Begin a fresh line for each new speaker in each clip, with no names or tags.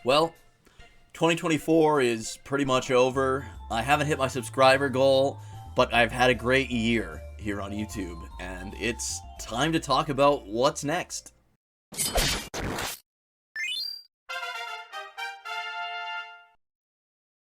Well, 2024 is pretty much over. I haven't hit my subscriber goal, but I've had a great year here on YouTube, and it's time to talk about what's next.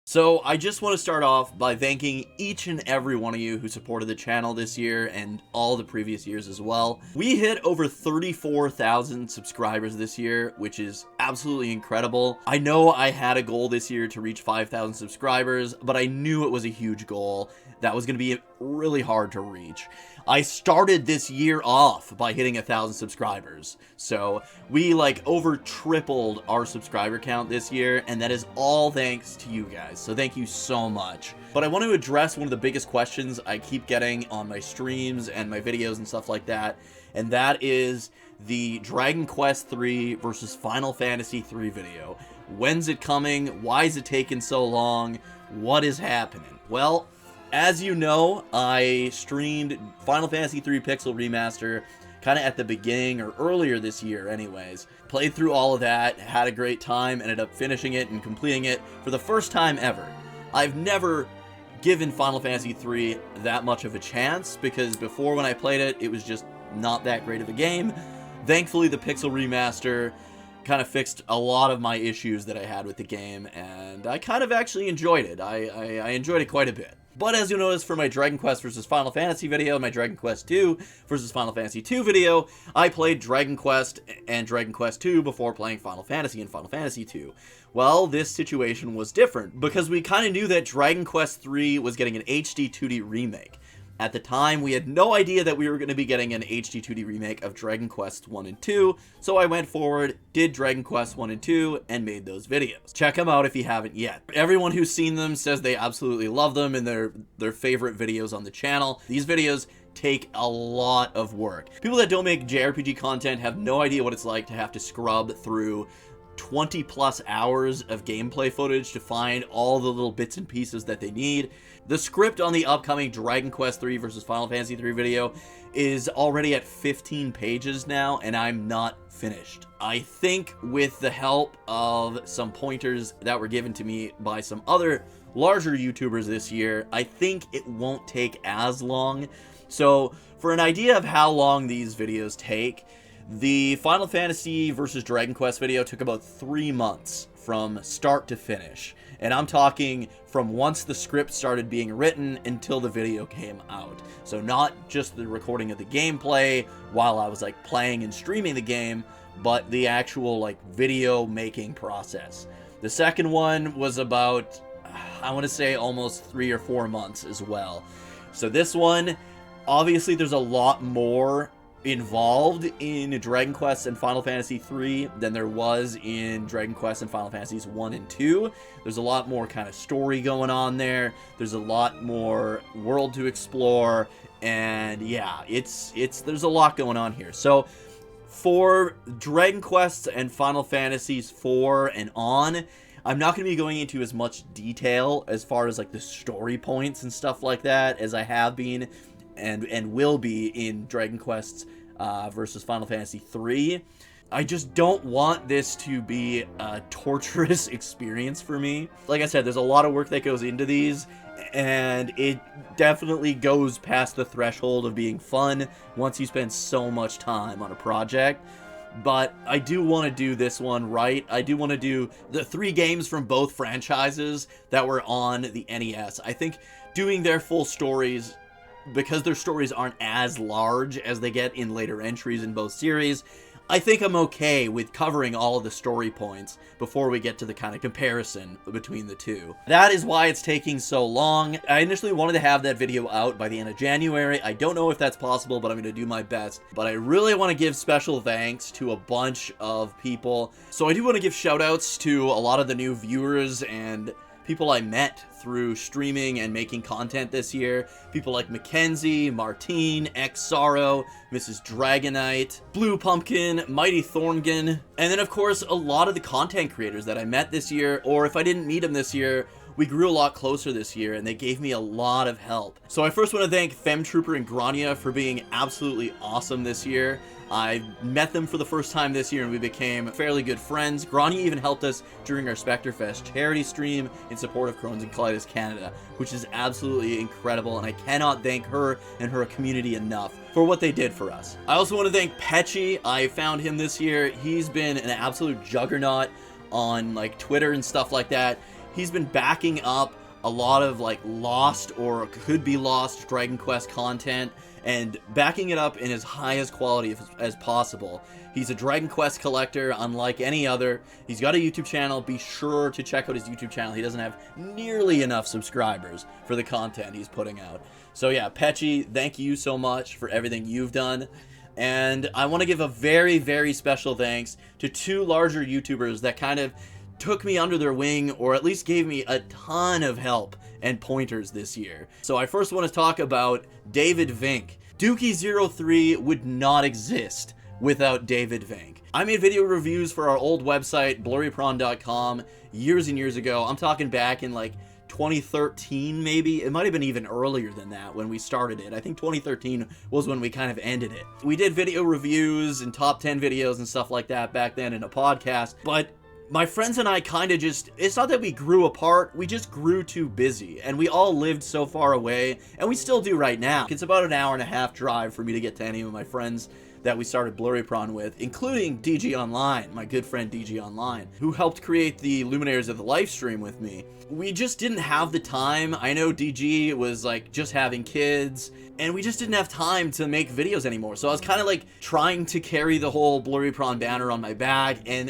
So I just want to start off by thanking each and every one of you who supported the channel this year and all the previous years as well. We hit over 34,000 subscribers this year, which is absolutely incredible. I know I had a goal this year to reach 5,000 subscribers, but I knew it was a huge goal that was going to be really hard to reach. I started this year off by hitting 1,000 subscribers. So we over tripled our subscriber count this year, and that is all thanks to you guys. So thank you so much. But I want to address one of the biggest questions I keep getting on my streams and my videos and stuff like that, and that is the Dragon Quest III versus Final Fantasy III video. When's it coming? Why is it taking so long? What is happening? Well, as you know, I streamed Final Fantasy III Pixel Remaster kind of at the beginning or earlier this year anyways. Played through all of that, had a great time, ended up finishing it and completing it for the first time ever. I've never given Final Fantasy III that much of a chance because before when I played it, it was just not that great of a game. Thankfully, the Pixel Remaster kind of fixed a lot of my issues that I had with the game, and I kind of actually enjoyed it. I enjoyed it quite a bit. But as you'll notice for my Dragon Quest vs. Final Fantasy video, my Dragon Quest II vs. Final Fantasy II video, I played Dragon Quest and Dragon Quest II before playing Final Fantasy and Final Fantasy II. Well, this situation was different, because we kind of knew that Dragon Quest III was getting an HD 2D remake. At the time, we had no idea that we were going to be getting an HD 2D remake of Dragon Quest 1 and 2, so I went forward, did Dragon Quest 1 and 2, and made those videos. Check them out if you haven't yet. Everyone who's seen them says they absolutely love them and they're their favorite videos on the channel. These videos take a lot of work. People that don't make JRPG content have no idea what it's like to have to scrub through 20 plus hours of gameplay footage to find all the little bits and pieces that they need. The script on the upcoming Dragon Quest III vs. Final Fantasy III video is already at 15 pages now, and I'm not finished. I think with the help of some pointers that were given to me by some other larger YouTubers this year, I think it won't take as long. So for an idea of how long these videos take, the Final Fantasy vs. Dragon Quest video took about 3 months from start to finish. And I'm talking from once the script started being written until the video came out. So not just the recording of the gameplay while I was playing and streaming the game, but the actual video making process. The second one was about, I want to say almost 3 or 4 months as well. So this one, obviously there's a lot more involved in Dragon Quest and Final Fantasy III than there was in Dragon Quest and Final Fantasies 1 and 2. There's a lot more kind of story going on there. There's a lot more world to explore, and yeah, there's a lot going on here. So for Dragon Quest and Final Fantasies 4 and on, I'm not going to be going into as much detail as far as the story points and stuff like that as I have been and will be in Dragon Quest versus Final Fantasy III. I just don't want this to be a torturous experience for me. Like I said, there's a lot of work that goes into these, and it definitely goes past the threshold of being fun once you spend so much time on a project. But I do want to do this one right. I do want to do the 3 games from both franchises that were on the NES. I think doing their full stories, because their stories aren't as large as they get in later entries in both series, I think I'm okay with covering all of the story points before we get to the kind of comparison between the two. That is why it's taking so long. I initially wanted to have that video out by the end of January. I don't know if that's possible, but I'm going to do my best. But I really want to give special thanks to a bunch of people. So I do want to give shout outs to a lot of the new viewers and people I met through streaming and making content this year. People like Mackenzie, Martine, X Sorrow, Mrs. Dragonite, Blue Pumpkin, Mighty Thorngan, and then of course a lot of the content creators that I met this year, or if I didn't meet them this year, we grew a lot closer this year and they gave me a lot of help. So I first want to thank FemTrooper and Grania for being absolutely awesome this year. I met them for the first time this year and we became fairly good friends. Grani even helped us during our Spectrefest charity stream in support of Crohn's and Colitis Canada, which is absolutely incredible, and I cannot thank her and her community enough for what they did for us. I also want to thank Petchy. I found him this year. He's been an absolute juggernaut on like Twitter and stuff like that. He's been backing up a lot of like lost or could be lost Dragon Quest content and backing it up in as highest quality as possible. He's a Dragon Quest collector unlike any other. He's got a YouTube channel. Be sure to check out his YouTube channel. He doesn't have nearly enough subscribers for the content he's putting out. So yeah, Petchy, thank you so much for everything you've done. And I want to give a very, very special thanks to two larger YouTubers that kind of took me under their wing, or at least gave me a ton of help and pointers this year. So I first want to talk about David Vink. Dookie03 would not exist without David Vink. I made video reviews for our old website, blurryprawn.com, years and years ago. I'm talking back in like 2013 maybe. It might have been even earlier than that when we started it. I think 2013 was when we kind of ended it. We did video reviews and top 10 videos and stuff like that back then in a podcast, but my friends and I kind of just, it's not that we grew apart, we just grew too busy, and we all lived so far away, and we still do right now. It's about an hour and a half drive for me to get to any of my friends that we started Blurry Prawn with, including DG Online, my good friend DG Online, who helped create the Luminaries of the live stream with me. We just didn't have the time. I know DG was like just having kids, and we just didn't have time to make videos anymore. So I was kind of like trying to carry the whole Blurry Prawn banner on my back, and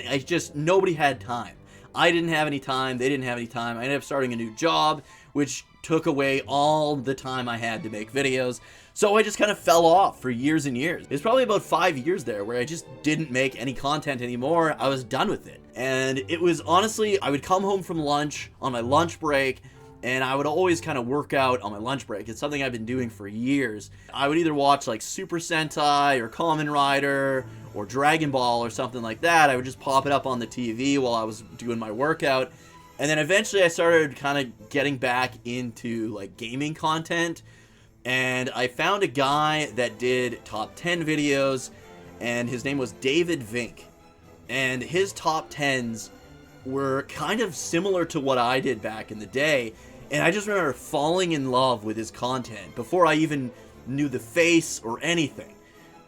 nobody had time. I didn't have any time, they didn't have any time. I ended up starting a new job, which took away all the time I had to make videos. So I just kind of fell off for years and years. It's probably about 5 years there where I just didn't make any content anymore. I was done with it. And it was honestly, I would come home from lunch on my lunch break, and I would always kind of work out on my lunch break. It's something I've been doing for years. I would either watch like Super Sentai or Kamen Rider or Dragon Ball or something like that. I would just pop it up on the TV while I was doing my workout. And then eventually I started kind of getting back into like gaming content. And I found a guy that did top 10 videos, and his name was David Vink. And his top 10s were kind of similar to what I did back in the day. And I just remember falling in love with his content before I even knew the face or anything.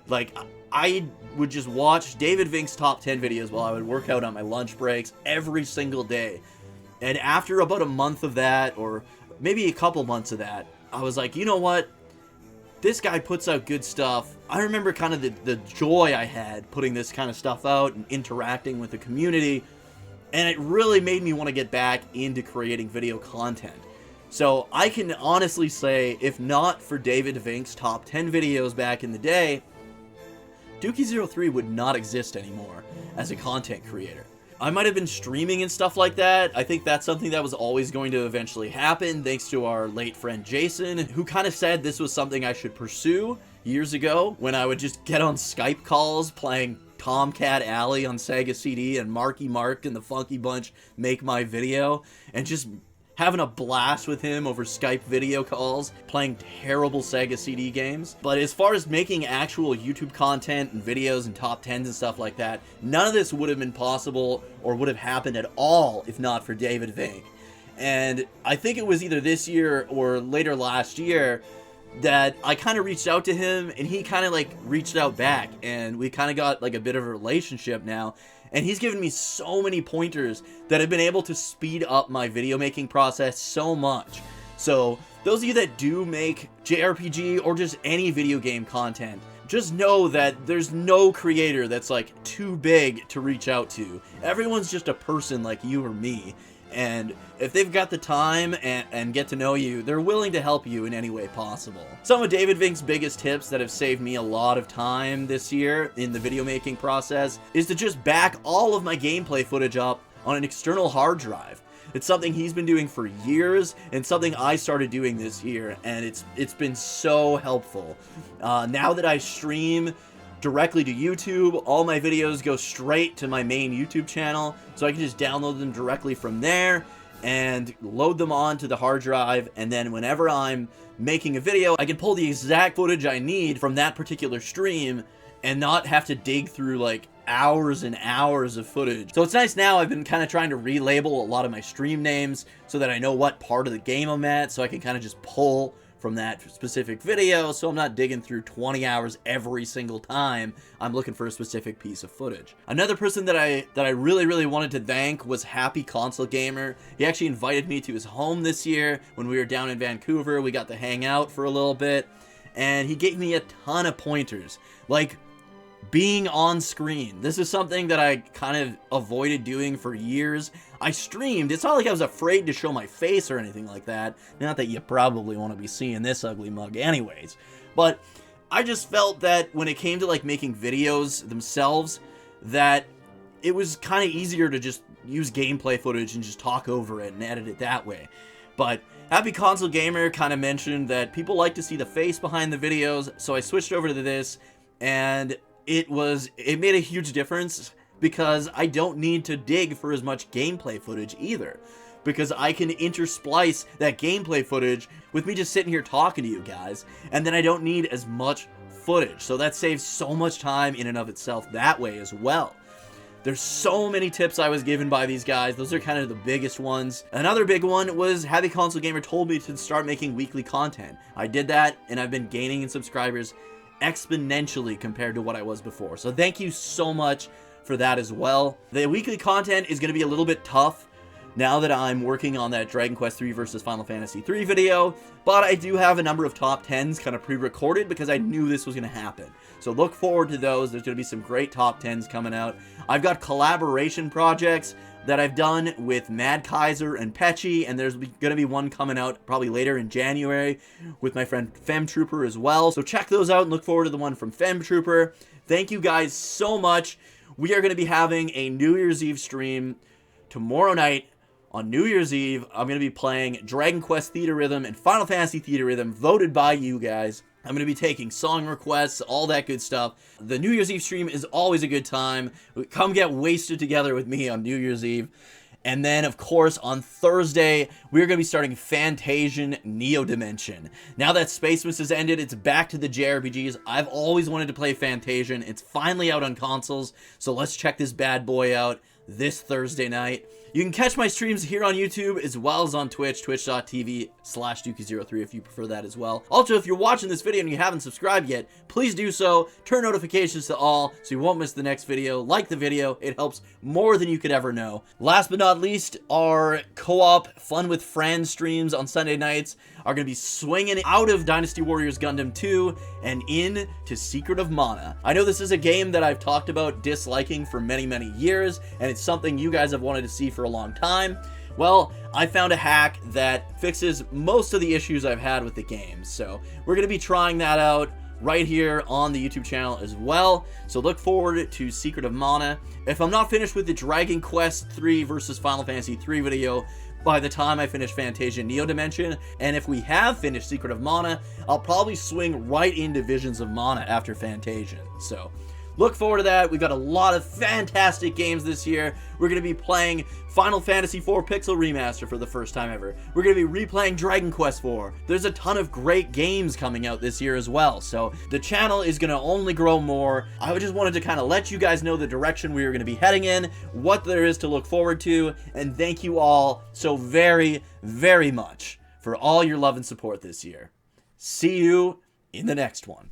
Like, I would just watch David Vink's top 10 videos while I would work out on my lunch breaks every single day. And after about a month of that, or maybe a couple months of that, I was like, you know what? This guy puts out good stuff. I remember kind of the joy I had putting this kind of stuff out and interacting with the community. And it really made me want to get back into creating video content. So I can honestly say, if not for David Vink's top 10 videos back in the day, Dookie03 would not exist anymore as a content creator. I might have been streaming and stuff like that. I think that's something that was always going to eventually happen, thanks to our late friend Jason, who kind of said this was something I should pursue years ago when I would just get on Skype calls playing Tomcat Alley on Sega CD and Marky Mark and the Funky Bunch Make My Video, and just having a blast with him over Skype video calls, playing terrible Sega CD games. But as far as making actual YouTube content and videos and top 10s and stuff like that, none of this would have been possible or would have happened at all if not for David Vink. And I think it was either this year or later last year that I kind of reached out to him, and he kind of like reached out back, and we kind of got like a bit of a relationship now. And he's given me so many pointers that have been able to speed up my video making process so much. So those of you that do make JRPG or just any video game content, just know that there's no creator that's like too big to reach out to. Everyone's just a person like you or me. And if they've got the time and get to know you, they're willing to help you in any way possible. Some of David Vink's biggest tips that have saved me a lot of time this year in the video making process is to just back all of my gameplay footage up on an external hard drive. It's something he's been doing for years, and something I started doing this year, and it's been so helpful. Now that I stream directly to YouTube, all my videos go straight to my main YouTube channel, so I can just download them directly from there and load them onto the hard drive, and then whenever I'm making a video, I can pull the exact footage I need from that particular stream and not have to dig through like hours and hours of footage. So it's nice now. I've been kind of trying to relabel a lot of my stream names so that I know what part of the game I'm at, so I can kind of just pull from that specific video, so I'm not digging through 20 hours every single time I'm looking for a specific piece of footage. Another person that I really wanted to thank was Happy Console Gamer. He actually invited me to his home this year when we were down in Vancouver. We got to hang out for a little bit, and he gave me a ton of pointers, like being on screen. This is something that I kind of avoided doing for years. I streamed. It's not like I was afraid to show my face or anything like that. Not that you probably want to be seeing this ugly mug anyways. But I just felt that when it came to like making videos themselves, that it was kind of easier to just use gameplay footage and just talk over it and edit it that way. But Happy Console Gamer kind of mentioned that people like to see the face behind the videos, so I switched over to this, and it made a huge difference because I don't need to dig for as much gameplay footage either, because I can intersplice that gameplay footage with me just sitting here talking to you guys, and then I don't need as much footage. So that saves so much time in and of itself that way as well. There's so many tips I was given by these guys. Those are kind of the biggest ones. Another big one was Happy Console Gamer told me to start making weekly content. I did that, and I've been gaining in subscribers exponentially compared to what I was before. So thank you so much for that as well. The weekly content is going to be a little bit tough now that I'm working on that Dragon Quest III versus Final Fantasy III video, but I do have a number of top 10s kind of pre-recorded because I knew this was going to happen. So look forward to those. There's going to be some great top 10s coming out. I've got collaboration projects that I've done with Mad Kaiser and Pechi, and there's going to be one coming out probably later in January with my friend Femtrooper as well. So check those out and look forward to the one from Femtrooper. Thank you guys so much. We are going to be having a New Year's Eve stream tomorrow night. On New Year's Eve, I'm going to be playing Dragon Quest Theatrhythm and Final Fantasy Theatrhythm, voted by you guys. I'm going to be taking song requests, all that good stuff. The New Year's Eve stream is always a good time. Come get wasted together with me on New Year's Eve. And then, of course, on Thursday, we're going to be starting Fantasian Neo Dimension. Now that Spacemas has ended, it's back to the JRPGs. I've always wanted to play Fantasian. It's finally out on consoles, so let's check this bad boy out this Thursday night. You can catch my streams here on YouTube as well as on Twitch, twitch.tv/Dookie03 if you prefer that as well. Also, if you're watching this video and you haven't subscribed yet, please do so. Turn notifications to all so you won't miss the next video. Like the video, it helps more than you could ever know. Last but not least, our co-op Fun with Friends streams on Sunday nights are going to be swinging out of Dynasty Warriors Gundam 2 and in to Secret of Mana. I know this is a game that I've talked about disliking for many years, and it's something you guys have wanted to see for a long time. Well, I found a hack that fixes most of the issues I've had with the game, so we're going to be trying that out right here on the YouTube channel as well. So look forward to Secret of Mana. If I'm not finished with the Dragon Quest III versus Final Fantasy III video by the time I finish Fantasian Neo Dimension, and if we have finished Secret of Mana, I'll probably swing right into Visions of Mana after Fantasian. So look forward to that. We've got a lot of fantastic games this year. We're going to be playing Final Fantasy IV Pixel Remaster for the first time ever. We're going to be replaying Dragon Quest IV. There's a ton of great games coming out this year as well, so the channel is going to only grow more. I just wanted to kind of let you guys know the direction we are going to be heading in, what there is to look forward to, and thank you all so very much for all your love and support this year. See you in the next one.